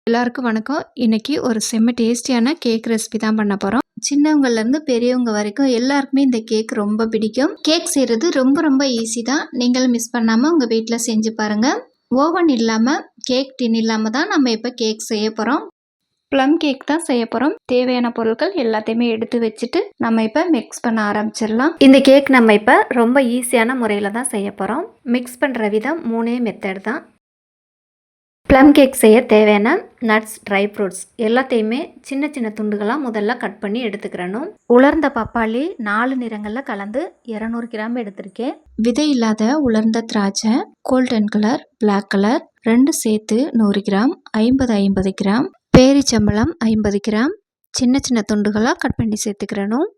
எல்லாருக்கும் வணக்கம். இன்னைக்கு ஒரு செம்ம டேஸ்டியான கேக் ரெசிபி தான் பண்ண போறோம். சின்னவங்கல இருந்து பெரியவங்க வரைக்கும் எல்லாருக்குமே இந்த கேக் ரொம்ப பிடிக்கும். கேக் செய்யறது ரொம்ப ரொம்ப ஈஸி தான். நீங்களும் மிஸ் பண்ணாம உங்க வீட்ல செஞ்சு பாருங்க. ஓவன் இல்லாம கேக் டின் இல்லாம தான் நம்ம இப்ப கேக் செய்ய போறோம். ப்ளம் கேக் தான் செய்ய போறோம். தேவையான பொருட்கள் எல்லாத்தையுமே எடுத்து வச்சுட்டு நம்ம இப்ப மிக்ஸ் பண்ண ஆரம்பிச்சிடலாம். இந்த கேக் நம்ம இப்ப ரொம்ப ஈஸியான முறையில தான் செய்ய போறோம். மிக்ஸ் பண்ற விதம் 3 மெத்தட் தான். ப்ளம் கேக் செய்ய தேவையான நட்ஸ், ட்ரை ஃப்ரூட்ஸ் எல்லாத்தையுமே சின்ன சின்ன துண்டுகளாக முதல்ல கட் பண்ணி எடுத்துக்கிறணும். உலர்ந்த பப்பாளி 4 நிறங்களில் கலந்து 200 கிராம் எடுத்திருக்கேன். விதை இல்லாத உலர்ந்த திராட்சை கோல்டன் கலர், பிளாக் கலர் 2 சேர்த்து 100 கிராம், 50 கிராம். பேரிச்சம்பழம் 50 கிராம் சின்ன சின்ன துண்டுகளாக கட் பண்ணி சேர்த்துக்கிறணும்.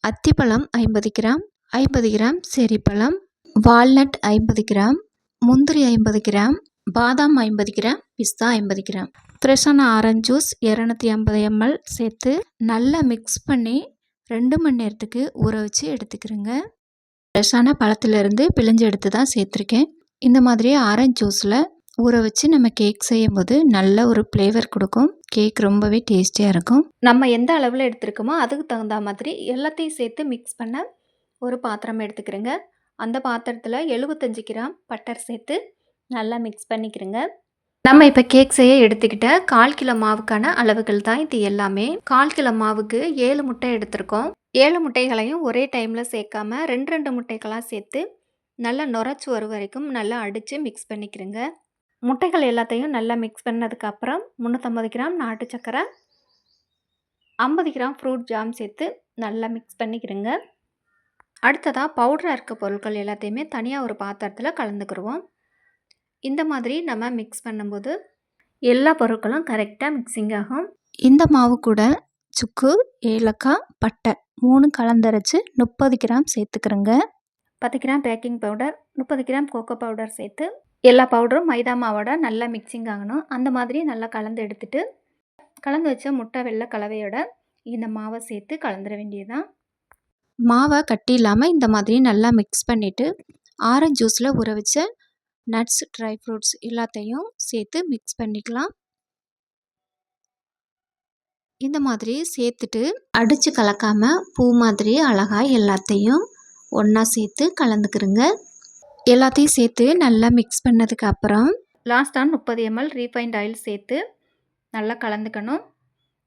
அத்திப்பழம் 50 கிராம், 50 கிராம் செரிப்பழம், வால்நட் 50 கிராம், முந்திரி 50 கிராம், பாதாம் 50 கிராம், பிஸ்தா 50 கிராம். ஃப்ரெஷ்ஷான ஆரஞ்சு ஜூஸ் 250 ml சேர்த்து நல்லா மிக்ஸ் பண்ணி 2 மணி நேரத்துக்கு ஊற வச்சு எடுத்துக்கிறேங்க. ஃப்ரெஷ்ஷான பழத்திலிருந்து பிழிஞ்சு எடுத்து தான் சேர்த்துருக்கேன். இந்த மாதிரி ஆரஞ்சு ஜூஸில் ஊற வச்சு நம்ம கேக் செய்யும் போது நல்ல ஒரு ஃப்ளேவர் கொடுக்கும். கேக் ரொம்பவே டேஸ்டியாக இருக்கும். நம்ம எந்த அளவில் எடுத்துருக்கோமோ அதுக்கு தகுந்த மாதிரி எல்லாத்தையும் சேர்த்து மிக்ஸ் பண்ண ஒரு பாத்திரம் எடுத்துக்கிறேங்க. அந்த பாத்திரத்தில் 75 கிராம் பட்டர் சேர்த்து நல்லா மிக்ஸ் பண்ணிக்கிறேங்க. நம்ம இப்போ கேக் செய்ய எடுத்துக்கிட்ட 1/4 கிலோ மாவுக்கான அளவுகள் தான் இது எல்லாமே. 1/4 கிலோ மாவுக்கு 7 முட்டை எடுத்திருக்கோம். 7 முட்டைகளையும் ஒரே டைமில் சேர்க்காம 2 முட்டைகளாக சேர்த்து நல்லா நுரைச்சி வரும் வரைக்கும் நல்லா அடித்து மிக்ஸ் பண்ணிக்கிறேங்க. முட்டைகள் எல்லாத்தையும் நல்லா மிக்ஸ் பண்ணதுக்கப்புறம் 350 கிராம் நாட்டு சக்கரை, 50 கிராம் ஃப்ரூட் ஜாம் சேர்த்து நல்லா மிக்ஸ் பண்ணிக்கிறேங்க. அடுத்ததாக பவுடராக இருக்க பொருட்கள் எல்லாத்தையுமே தனியாக ஒரு பாத்திரத்தில் கலந்துக்கிடுவோம். இந்த மாதிரி நம்ம மிக்ஸ் பண்ணும்போது எல்லா பொருட்களும் கரெக்டாக மிக்சிங் ஆகும். இந்த மாவு கூட சுக்கு, ஏலக்காய், பட்டை 3 கலந்தரைச்சி 30 கிராம் சேர்த்துக்கிறேங்க. 10 gram baking powder, 30 gram cocoa powder சேர்த்து எல்லா பவுடரும் மைதா மாவோட நல்லா மிக்சிங் ஆகணும். அந்த மாதிரி நல்லா கலந்து எடுத்துட்டு கலந்து வச்ச முட்டை வெள்ளை கலவையோட இந்த மாவை சேர்த்து கலந்துட வேண்டியதுதான். மாவை கட்டி இல்லாமல் இந்த மாதிரி நல்லா மிக்ஸ் பண்ணிவிட்டு ஆரஞ்சு ஜூஸில் ஊற வச்ச நட்ஸ், ட்ரை ஃப்ரூட்ஸ் எல்லாத்தையும் சேர்த்து மிக்ஸ் பண்ணிக்கலாம். இந்த மாதிரி சேர்த்துட்டு அடித்து கலக்காமல் பூ மாதிரி அழகாக எல்லாத்தையும் ஒன்றா சேர்த்து கலந்துக்கிறங்க. எல்லாத்தையும் சேர்த்து நல்லா மிக்ஸ் பண்ணதுக்கு அப்புறம் லாஸ்ட்டாக 30 ml ரீஃபைண்ட் ஆயில் சேர்த்து நல்லா கலந்துக்கணும்.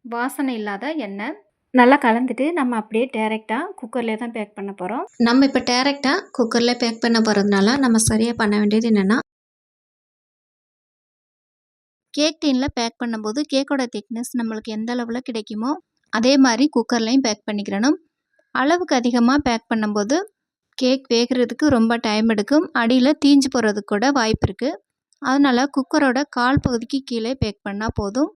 வாசனை இல்லாத எண்ணெய் நல்லா கலந்துட்டு நம்ம அப்படியே டேரெக்டாக குக்கர்லேயே தான் பேக் பண்ண போகிறோம். நம்ம இப்போ டேரெக்டாக குக்கரில் பேக் பண்ண போகிறதுனால நம்ம சரியாக பண்ண வேண்டியது என்னென்னா, கேக் டின்ல பேக் பண்ணும்போது கேக்கோட திக்னஸ் நம்மளுக்கு எந்த அளவில் கிடைக்குமோ அதே மாதிரி குக்கர்லையும் பேக் பண்ணிக்கிறணும். அளவுக்கு அதிகமாக பேக் பண்ணும்போது கேக் வேகிறதுக்கு ரொம்ப டைம் எடுக்கும். அடியில் தீஞ்சு போகிறதுக்கு கூட வாய்ப்பு இருக்குது. அதனால் குக்கரோட கால் பகுதிக்கு கீழே பேக் பண்ணால் போதும்.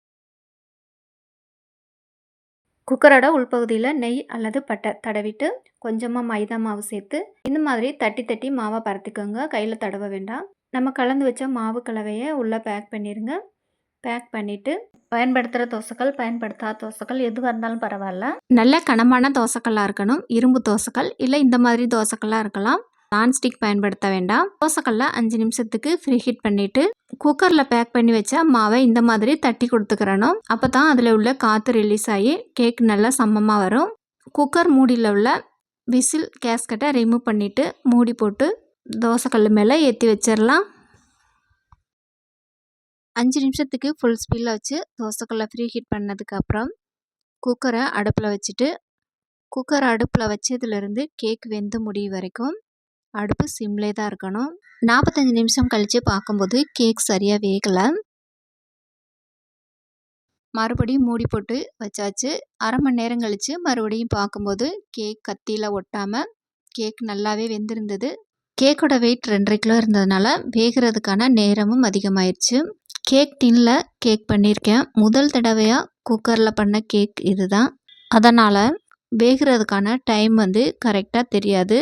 குக்கரோட உள்பகுதியில் நெய் அல்லது பட்டை தடவிட்டு கொஞ்சமாக மைதா மாவு சேர்த்து இந்த மாதிரி தட்டி தட்டி மாவை பரத்திக்கோங்க. கையில் தடவ வேண்டாம். நம்ம கலந்து வச்ச மாவு கலவையை உள்ளே பேக் பண்ணிடுங்க. பேக் பண்ணிவிட்டு பயன்படுத்துகிற தோசைக்கல், பயன்படுத்தாத தோசைக்கல் எதுவாக இருந்தாலும் பரவாயில்ல. நல்ல கனமான தோசைக்கல்லாக இருக்கணும். இரும்பு தோசைக்கல் இல்லை இந்த மாதிரி தோசைக்கல்லாக இருக்கலாம். நான்ஸ்டிக் பயன்படுத்த வேண்டாம். தோசைக்கல்ல 5 நிமிஷத்துக்கு ஃப்ரீ ஹீட் பண்ணிவிட்டு குக்கரில் பேக் பண்ணி வச்சா மாவை இந்த மாதிரி தட்டி கொடுத்துக்கிறணும். அப்போ தான் அதில் உள்ள காற்று ரிலீஸ் ஆகி கேக் நல்லா சமமாக வரும். குக்கர் மூடியில் உள்ள விசில் கேஸ்கட்டை ரிமூவ் பண்ணிவிட்டு மூடி போட்டு தோசைக்கல் மேலே ஏற்றி வச்சிடலாம். 5 நிமிஷத்துக்கு ஃபுல் ஸ்பீடில் வச்சு தோசைக்கல்லை ஃப்ரீ ஹீட் பண்ணதுக்கப்புறம் குக்கரை அடுப்பில் வச்சுட்டு குக்கரை அடுப்பில் வச்சதுலேருந்து கேக் வெந்து முடிய வரைக்கும் அடுப்பு சிம்லே தான் இருக்கணும். 45 நிமிஷம் கழித்து பார்க்கும்போது கேக் சரியாக வேகலை. மறுபடியும் மூடி போட்டு வச்சாச்சு. அரை மணி நேரம் கழித்து மறுபடியும் பார்க்கும்போது கேக் கத்தியில் ஒட்டாமல் கேக் நல்லாவே வெந்திருந்தது. கேக்கோட வெயிட் 2.5 கிலோ இருந்ததுனால வேகிறதுக்கான நேரமும் அதிகமாயிருச்சு. கேக் டின்னில் கேக் பண்ணியிருக்கேன். முதல் தடவையாக குக்கரில் பண்ண கேக் இதுதான். அதனால் வேகிறதுக்கான டைம் கரெக்டாக தெரியாது.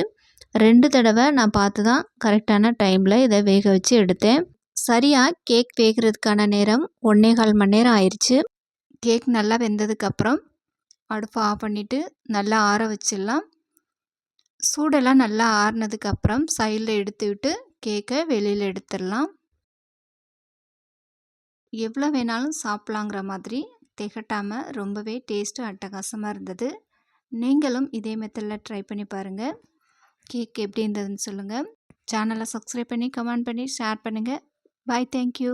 2 தடவை நான் பார்த்து தான் கரெக்டான டைமில் இதை வேக வச்சு எடுத்தேன். சரியாக கேக் வேகிறதுக்கான நேரம் 1.25 மணி நேரம் ஆயிடுச்சு. கேக் நல்லா வெந்ததுக்கப்புறம் அடுப்பை ஆஃப் பண்ணிவிட்டு நல்லா ஆற வச்சிடலாம். சூடெல்லாம் நல்லா ஆறுனதுக்கப்புறம் சைடில் எடுத்து விட்டு கேக்கை வெளியில் எடுத்துடலாம். எவ்வளோ வேணாலும் சாப்பிட்லாங்கிற மாதிரி திகட்டாமல் ரொம்பவே டேஸ்ட்டு அட்டகாசமாக இருந்தது. நீங்களும் இதே மெத்தடில் ட்ரை பண்ணி பாருங்கள். கேக் எப்படி இருந்ததுன்னு சொல்லுங்கள். சேனலை சப்ஸ்கிரைப் பண்ணி கமெண்ட் பண்ணி ஷேர் பண்ணுங்கள். பாய், தேங்க்யூ.